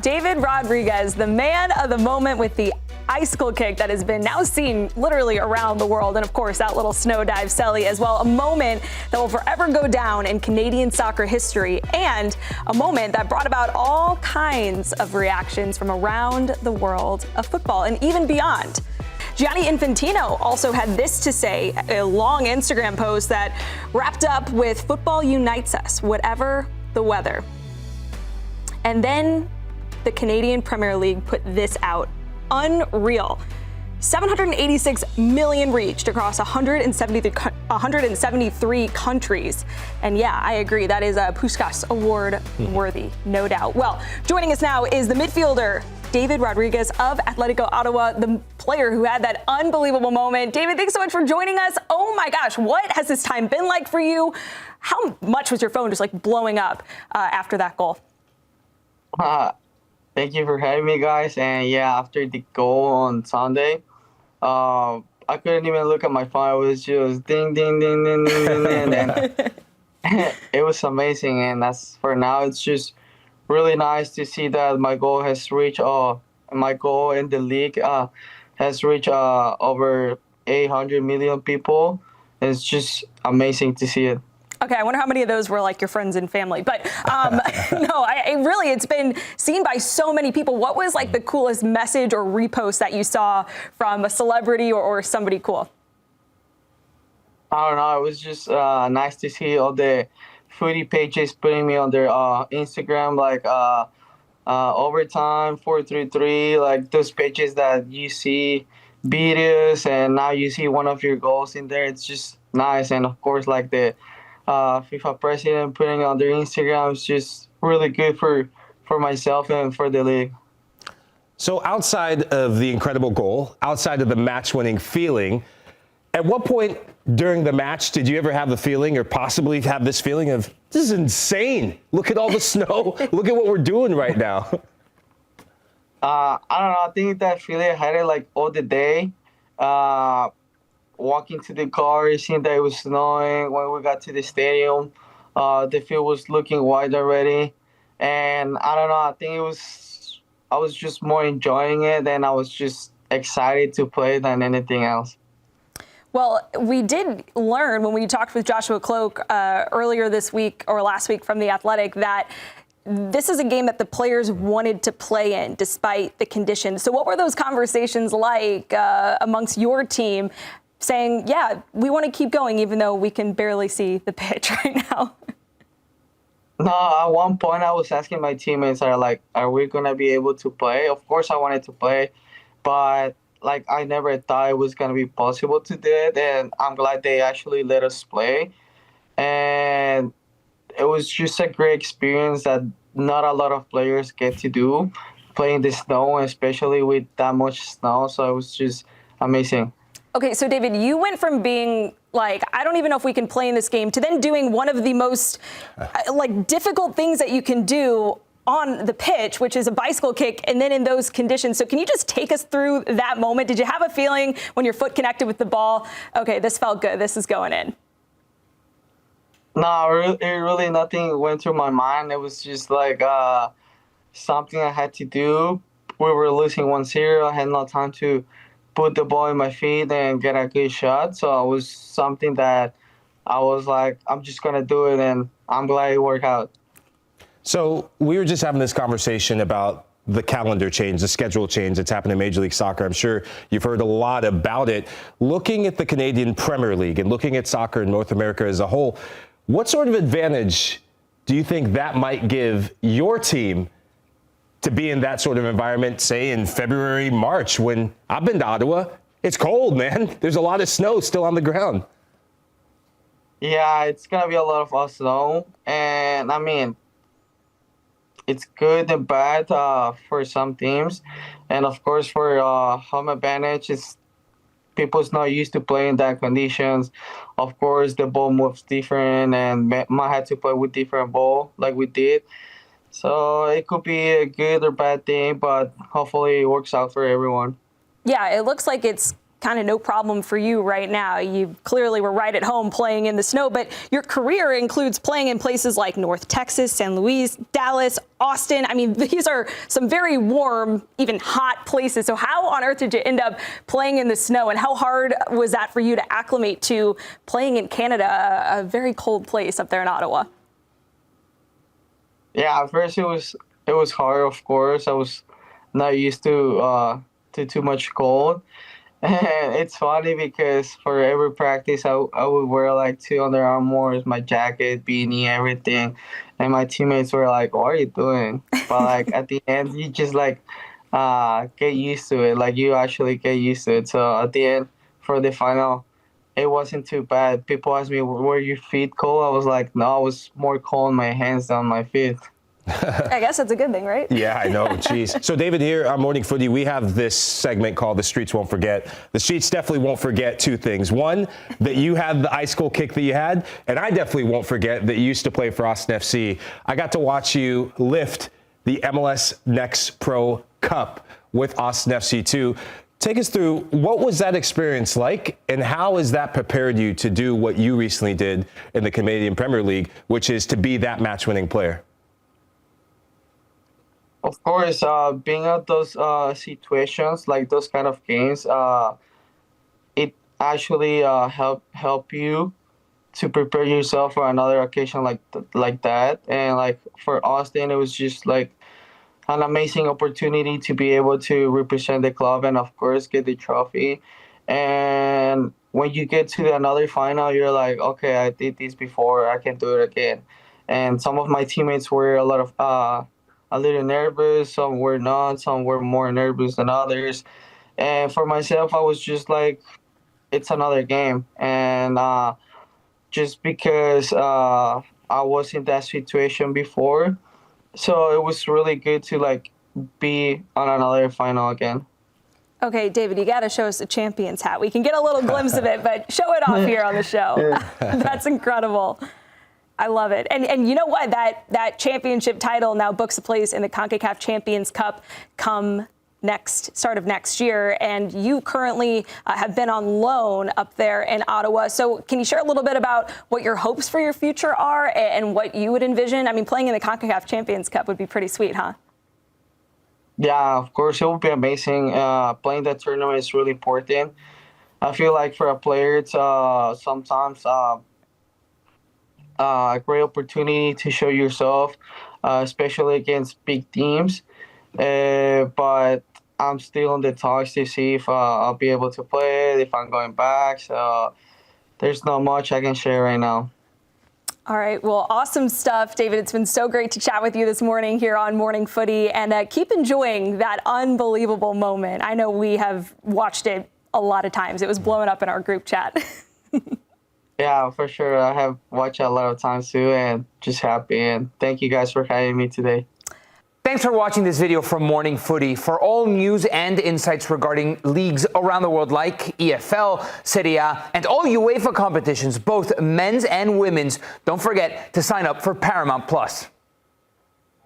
David Rodríguez, the man of the moment with the icicle kick that has been now seen literally around the world. And of course, that little snow dive celly as well. A moment that will forever go down in Canadian soccer history, and a moment that brought about all kinds of reactions from around the world of football and even beyond. Gianni Infantino also had this to say, a long Instagram post that wrapped up with "Football unites us, whatever the weather." And then the Canadian Premier League put this out. Unreal. 786 million reached across 173 countries. And yeah, I agree, that is a Puskas award worthy, no doubt. Well, joining us now is the midfielder, David Rodríguez of Atlético Ottawa, the player who had that unbelievable moment. David, thanks so much for joining us. Oh my gosh, what has this time been like for you? How much was your phone just like blowing up after that goal? Thank you for having me, guys. And yeah, after the goal on Sunday, I couldn't even look at my phone. It was just ding, ding, ding, ding, ding, ding, ding. And it was amazing. And as for now, it's just really nice to see that my goal has reached, my goal in the league has reached over 800 million people. It's just amazing to see it. Okay, I wonder how many of those were like your friends and family. But no, it's been seen by so many people. What was like the coolest message or repost that you saw from a celebrity or somebody cool? I don't know. It was just nice to see all the Footy pages putting me on their Instagram, like Overtime 433, like those pages that you see videos and now you see one of your goals in there. It's just nice. And of course, like the FIFA president putting on their Instagram is just really good for myself and for the league. So outside of the incredible goal, outside of the match-winning feeling, at what point during the match did you ever have the feeling or possibly have this feeling of, this is insane, look at all the snow, look at what we're doing right now? I don't know. I think that feeling I had it like all the day. Walking to the car, seeing that it was snowing. When we got to the stadium, the field was looking wide already. And I don't know, I think I was just more enjoying it, and I was just excited to play than anything else. Well, we did learn when we talked with Joshua Cloak earlier this week or last week from The Athletic that this is a game that the players wanted to play in despite the conditions. So what were those conversations like amongst your team saying, yeah, we want to keep going even though we can barely see the pitch right now? No, at one point I was asking my teammates, are we going to be able to play? Of course I wanted to play, but like I never thought it was going to be possible to do it, and I'm glad they actually let us play. And it was just a great experience that not a lot of players get to do, playing the snow, especially with that much snow. So it was just amazing. Okay, so David, you went from being like, I don't even know if we can play in this game, to then doing one of the most difficult things that you can do on the pitch, which is a bicycle kick, and then in those conditions. So can you just take us through that moment? Did you have a feeling when your foot connected with the ball, okay, this felt good, this is going in? No, really nothing went through my mind. It was just like something I had to do. We were losing 1-0. I had no time to put the ball in my feet and get a good shot. So it was something that I was like, I'm just going to do it, and I'm glad it worked out. So we were just having this conversation about the calendar change, the schedule change that's happened in Major League Soccer. I'm sure you've heard a lot about it. Looking at the Canadian Premier League and looking at soccer in North America as a whole, what sort of advantage do you think that might give your team to be in that sort of environment, say in February, March, when I've been to Ottawa? It's cold, man. There's a lot of snow still on the ground. Yeah, it's going to be a lot of snow. And I mean, it's good and bad for some teams. And of course, for home advantage, people's not used to playing that conditions. Of course, the ball moves different, and might have to play with different ball like we did. So it could be a good or bad thing, but hopefully it works out for everyone. Yeah, it looks like it's kind of no problem for you right now. You clearly were right at home playing in the snow, but your career includes playing in places like North Texas, San Luis, Dallas, Austin. I mean, these are some very warm, even hot places. So how on earth did you end up playing in the snow, and how hard was that for you to acclimate to playing in Canada, a very cold place up there in Ottawa? Yeah, at first it was hard, of course. I was not used to too much cold. And it's funny because for every practice, I would wear like 2 Under Armours, my jacket, beanie, everything. And my teammates were like, what are you doing? But like at the end, you just like get used to it. Like you actually get used to it. So at the end, for the final, it wasn't too bad. People asked me, were your feet cold? I was like, no, I was more cold in my hands than my feet. I guess that's a good thing, right? Yeah, I know. Jeez. So, David, here on Morning Footy, we have this segment called The Streets Won't Forget. The Streets definitely won't forget 2 things. One, that you had the Icicle kick that you had, and I definitely won't forget that you used to play for Austin FC. I got to watch you lift the MLS Next Pro Cup with Austin FC too. Take us through, what was that experience like, and how has that prepared you to do what you recently did in the Canadian Premier League, which is to be that match-winning player? Of course, being at those situations, like those kind of games, it actually help you to prepare yourself for another occasion like that. And like for Austin, it was just like an amazing opportunity to be able to represent the club and, of course, get the trophy. And when you get to another final, you're like, okay, I did this before, I can do it again. And some of my teammates were a little nervous, some were not, some were more nervous than others. And for myself, I was just like, it's another game. And just because I was in that situation before, so it was really good to like be on another final again. Okay, David, you got to show us the champion's hat. We can get a little glimpse of it, but show it off here on the show. That's incredible. I love it. And you know what? That championship title now books a place in the CONCACAF Champions Cup come start of next year. And you currently have been on loan up there in Ottawa. So can you share a little bit about what your hopes for your future are and what you would envision? I mean, playing in the CONCACAF Champions Cup would be pretty sweet, huh? Yeah, of course, it would be amazing. Playing that tournament is really important. I feel like for a player, it's sometimes a great opportunity to show yourself, especially against big teams. But I'm still in the talks to see if I'll be able to play it, if I'm going back. So there's not much I can share right now. All right. Well, awesome stuff, David. It's been so great to chat with you this morning here on Morning Footy, and keep enjoying that unbelievable moment. I know we have watched it a lot of times. It was blowing up in our group chat. Yeah, for sure. I have watched it a lot of times too, and just happy. And thank you guys for having me today. Thanks for watching this video from Morning Footy. For all news and insights regarding leagues around the world like EFL, Serie A, and all UEFA competitions, both men's and women's, don't forget to sign up for Paramount+.